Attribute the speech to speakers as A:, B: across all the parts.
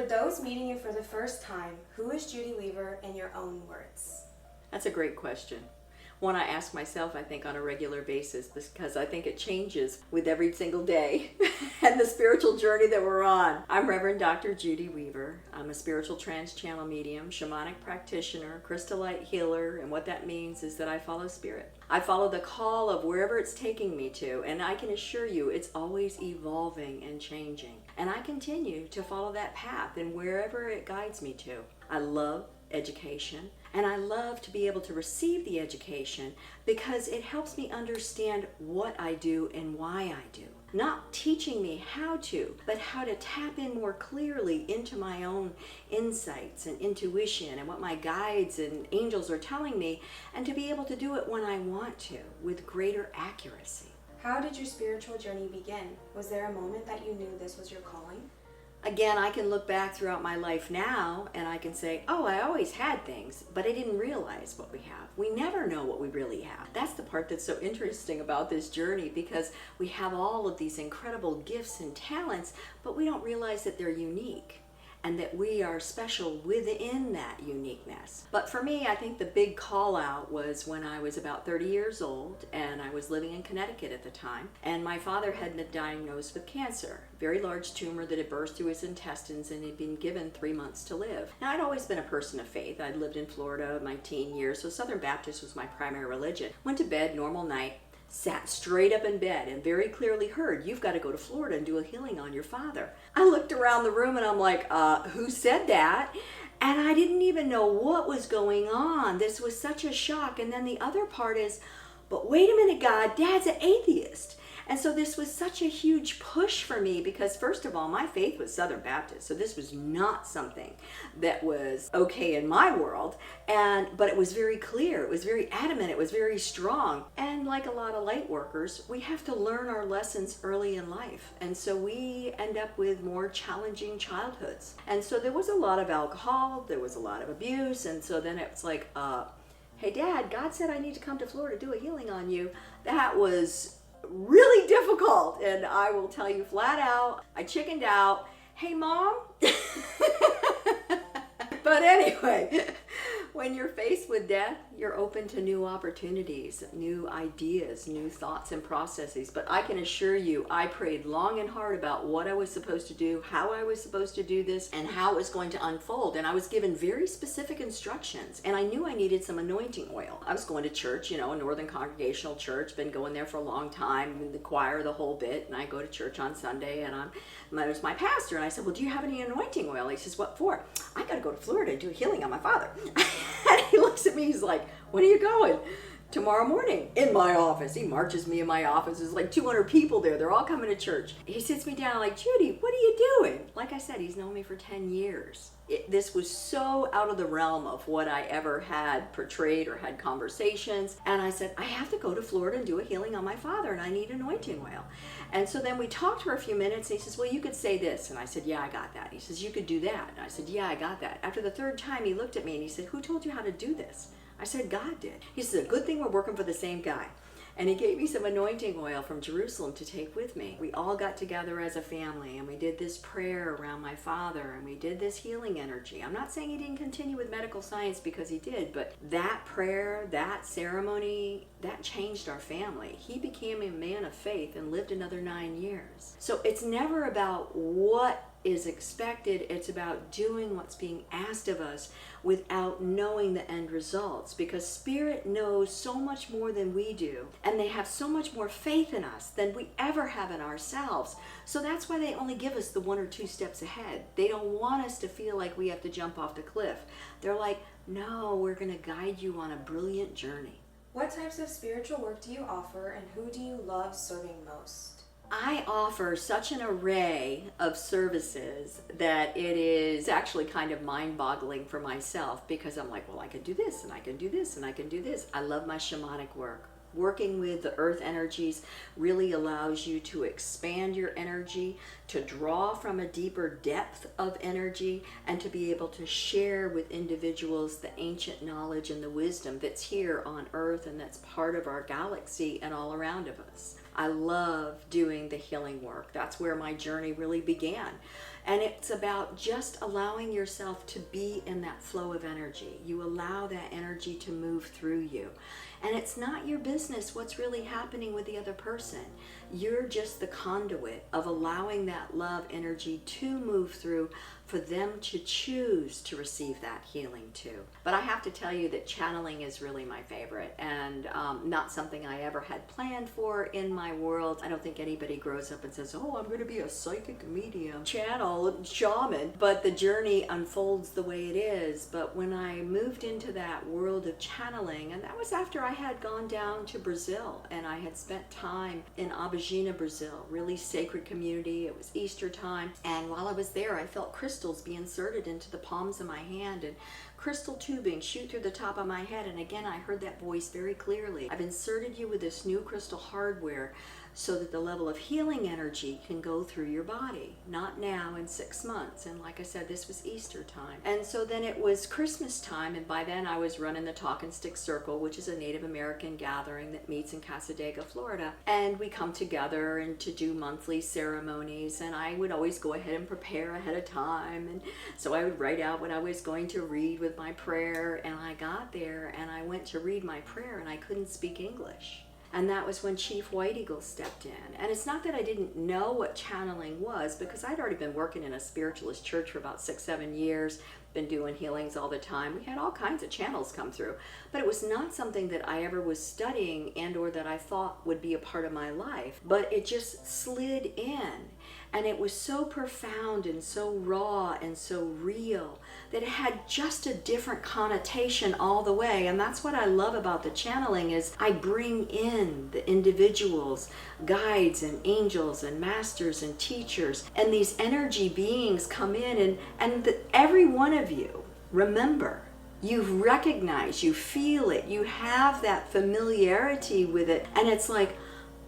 A: For those meeting you for the first time, who is Judi Weaver in your own words?
B: That's a great question. One I ask myself, I think, on a regular basis, because I think it changes with every single day and the spiritual journey that we're on. I'm Reverend Dr. Judi Weaver. I'm a spiritual trans-channel medium, shamanic practitioner, crystallite healer, and what that means is that I follow spirit. I follow the call of wherever it's taking me to, and I can assure you it's always evolving and changing. And I continue to follow that path and wherever it guides me to. I love education, and I love to be able to receive the education because it helps me understand what I do and why I do. Not teaching me how to, but how to tap in more clearly into my own insights and intuition and what my guides and angels are telling me, and to be able to do it when I want to with greater accuracy.
A: How did your spiritual journey begin? Was there a moment that you knew this was your calling?
B: Again, I can look back throughout my life now and I can say, oh, I always had things, but I didn't realize what we have. We never know what we really have. That's the part that's so interesting about this journey, because we have all of these incredible gifts and talents, but we don't realize that they're unique and that we are special within that uniqueness. But for me, I think the big call out was when I was about 30 years old and I was living in Connecticut at the time, and my father had been diagnosed with cancer, a very large tumor that had burst through his intestines, and he'd been given 3 months to live. Now, I'd always been a person of faith. I'd lived in Florida my teen years, so Southern Baptist was my primary religion. Went to bed, normal night, sat straight up in bed and very clearly heard, you've got to go to Florida and do a healing on your father. I looked around the room and I'm like, who said that? And I didn't even know what was going on. This was such a shock. And then the other part is, but wait a minute, God, Dad's an atheist. And so this was such a huge push for me because, first of all, my faith was Southern Baptist. So this was not something that was okay in my world. But it was very clear. It was very adamant. It was very strong. And like a lot of light workers, we have to learn our lessons early in life. And so we end up with more challenging childhoods. And so there was a lot of alcohol. There was a lot of abuse. And so then it's like, hey, Dad, God said I need to come to Florida to do a healing on you. That was really difficult, and I will tell you flat out, I chickened out. Hey, Mom. But anyway, when you're faced with death, you're open to new opportunities, new ideas, new thoughts and processes. But I can assure you, I prayed long and hard about what I was supposed to do, how I was supposed to do this, and how it was going to unfold. And I was given very specific instructions, and I knew I needed some anointing oil. I was going to church, a Northern Congregational Church, been going there for a long time, in the choir, the whole bit, and I go to church on Sunday, and there's my pastor, and I said, well, do you have any anointing oil? He says, what for? I got to go to Florida and do a healing on my father. And he looks at me, he's like, when are you going? Tomorrow morning, in my office. He marches me in my office. There's like 200 people there. They're all coming to church. He sits me down like, Judi, what are you doing? Like I said, he's known me for 10 years. This was so out of the realm of what I ever had portrayed or had conversations. And I said, I have to go to Florida and do a healing on my father, and I need anointing oil. And so then we talked for a few minutes, and he says, well, you could say this. And I said, yeah, I got that. He says, you could do that. And I said, yeah, I got that. After the third time, he looked at me and he said, who told you how to do this? I said, God did. He said, a good thing we're working for the same guy. And he gave me some anointing oil from Jerusalem to take with me. We all got together as a family, and we did this prayer around my father, and we did this healing energy. I'm not saying he didn't continue with medical science, because he did, but that prayer, that ceremony, that changed our family. He became a man of faith and lived another 9 years. So it's never about what is expected, it's about doing what's being asked of us without knowing the end results, because Spirit knows so much more than we do, and they have so much more faith in us than we ever have in ourselves. So that's why they only give us the 1 or 2 steps ahead. They don't want us to feel like we have to jump off the cliff. They're like, no, we're going to guide you on a brilliant journey.
A: What types of spiritual work do you offer, and who do you love serving most?
B: I offer such an array of services that it is actually kind of mind-boggling for myself, because I'm like, well, I can do this, and I can do this, and I can do this. I love my shamanic work. Working with the earth energies really allows you to expand your energy, to draw from a deeper depth of energy, and to be able to share with individuals the ancient knowledge and the wisdom that's here on earth and that's part of our galaxy and all around of us. I love doing the healing work. That's where my journey really began. And it's about just allowing yourself to be in that flow of energy. You allow that energy to move through you. And it's not your business what's really happening with the other person. You're just the conduit of allowing that love energy to move through for them to choose to receive that healing too. But I have to tell you that channeling is really my favorite, and not something I ever had planned for in my world. I don't think anybody grows up and says, oh, I'm going to be a psychic medium, channel, shaman. But the journey unfolds the way it is. But when I moved into that world of channeling, and that was after I had gone down to Brazil, and I had spent time in Abagina, Brazil, really sacred community. It was Easter time, and while I was there, I felt crystals be inserted into the palms of my hand, and crystal tubing shoot through the top of my head. And again, I heard that voice very clearly. I've inserted you with this new crystal hardware so that the level of healing energy can go through your body. Not now, in 6 months. And like I said, this was Easter time. And so then it was Christmas time, and by then I was running the Talk and Stick Circle, which is a Native American gathering that meets in Casadega, Florida. And we come together and to do monthly ceremonies, and I would always go ahead and prepare ahead of time. And so I would write out what I was going to read with my prayer, and I got there and I went to read my prayer and I couldn't speak English. And that was when Chief White Eagle stepped in. And it's not that I didn't know what channeling was, because I'd already been working in a spiritualist church for about 6-7 years, been doing healings all the time. We had all kinds of channels come through. But it was not something that I ever was studying and or that I thought would be a part of my life. But it just slid in. And it was so profound and so raw and so real that it had just a different connotation all the way. And that's what I love about the channeling, is I bring in the individuals, guides and angels and masters and teachers, and these energy beings come in, and every one of you, remember, you've recognized, you feel it, you have that familiarity with it, and it's like,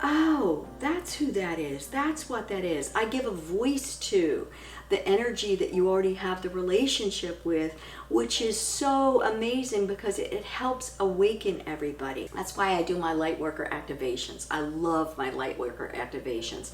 B: oh, that's who that is. That's what that is. I give a voice to the energy that you already have the relationship with, which is so amazing because it helps awaken everybody. That's why I do my Lightworker activations. I love my Lightworker activations.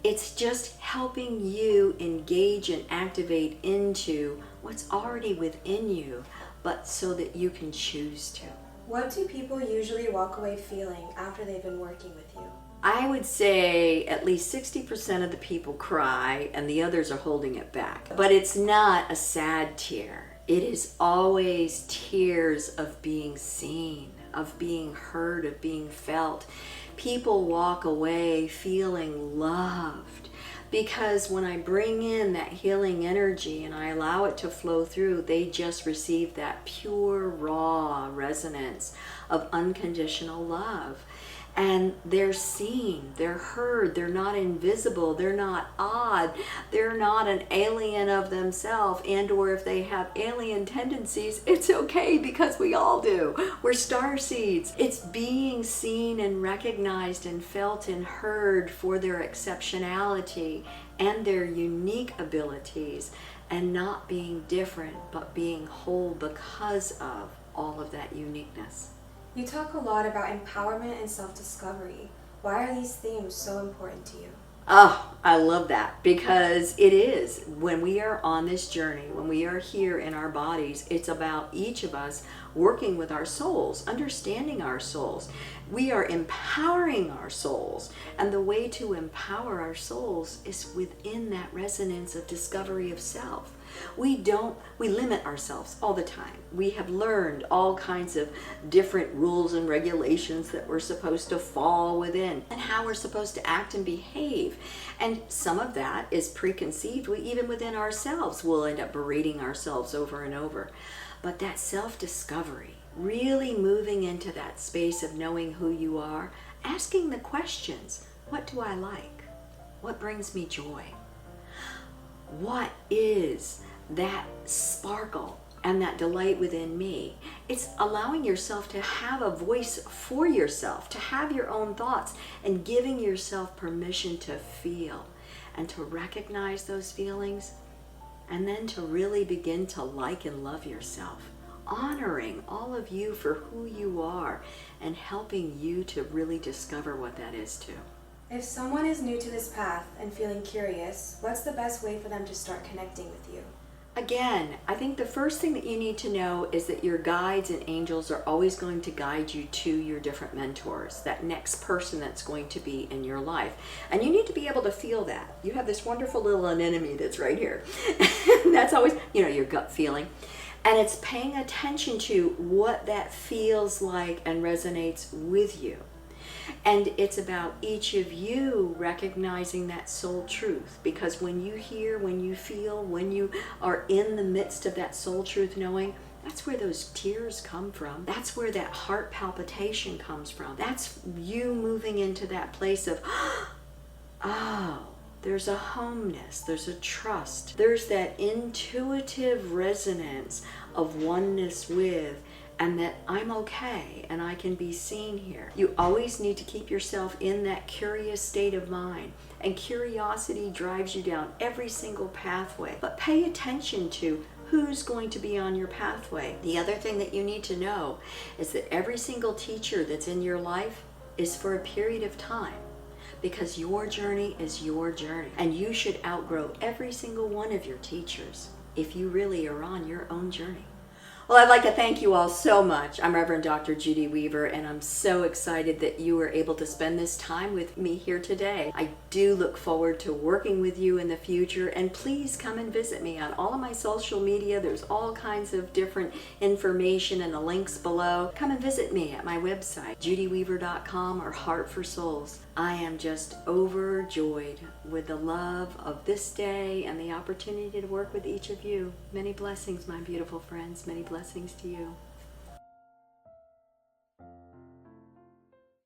B: It's just helping you engage and activate into what's already within you, but so that you can choose to.
A: What do people usually walk away feeling after they've been working with you?
B: I would say at least 60% of the people cry and the others are holding it back. But it's not a sad tear. It is always tears of being seen, of being heard, of being felt. People walk away feeling loved, because when I bring in that healing energy and I allow it to flow through, they just receive that pure, raw resonance of unconditional love. And they're seen, they're heard, they're not invisible, they're not odd, they're not an alien of themselves, and or if they have alien tendencies, it's okay, because we all do. We're star seeds. It's being seen and recognized and felt and heard for their exceptionality and their unique abilities, and not being different, but being whole because of all of that uniqueness.
A: You talk a lot about empowerment and self-discovery. Why are these themes so important to you?
B: Oh, I love that, because it is. When we are on this journey, when we are here in our bodies, it's about each of us working with our souls, understanding our souls. We are empowering our souls, and the way to empower our souls is within that resonance of discovery of self. We limit ourselves all the time. We have learned all kinds of different rules and regulations that we're supposed to fall within, and how we're supposed to act and behave. And some of that is preconceived. Even within ourselves, we'll end up berating ourselves over and over. But that self-discovery, really moving into that space of knowing who you are, asking the questions, what do I like? What brings me joy? What is that sparkle and that delight within me? It's allowing yourself to have a voice for yourself, to have your own thoughts, and giving yourself permission to feel and to recognize those feelings, and then to really begin to like and love yourself, honoring all of you for who you are and helping you to really discover what that is too.
A: If someone is new to this path and feeling curious, what's the best way for them to start connecting with you?
B: Again, I think the first thing that you need to know is that your guides and angels are always going to guide you to your different mentors, that next person that's going to be in your life. And you need to be able to feel that. You have this wonderful little anemone that's right here. That's always, your gut feeling. And it's paying attention to what that feels like and resonates with you. And it's about each of you recognizing that soul truth, because when you hear, when you feel, when you are in the midst of that soul truth knowing, that's where those tears come from. That's where that heart palpitation comes from. That's you moving into that place of, oh, there's a homeness, there's a trust, there's that intuitive resonance of oneness with, and that I'm okay and I can be seen here. You always need to keep yourself in that curious state of mind, and curiosity drives you down every single pathway. But pay attention to who's going to be on your pathway. The other thing that you need to know is that every single teacher that's in your life is for a period of time, because your journey is your journey, and you should outgrow every single one of your teachers if you really are on your own journey. Well, I'd like to thank you all so much. I'm Reverend Dr. Judi Weaver, and I'm so excited that you were able to spend this time with me here today. I do look forward to working with you in the future, and please come and visit me on all of my social media. There's all kinds of different information in the links below. Come and visit me at my website, judiweaver.com, or Heart for Souls. I am just overjoyed with the love of this day and the opportunity to work with each of you. Many blessings, my beautiful friends. Many blessings to you.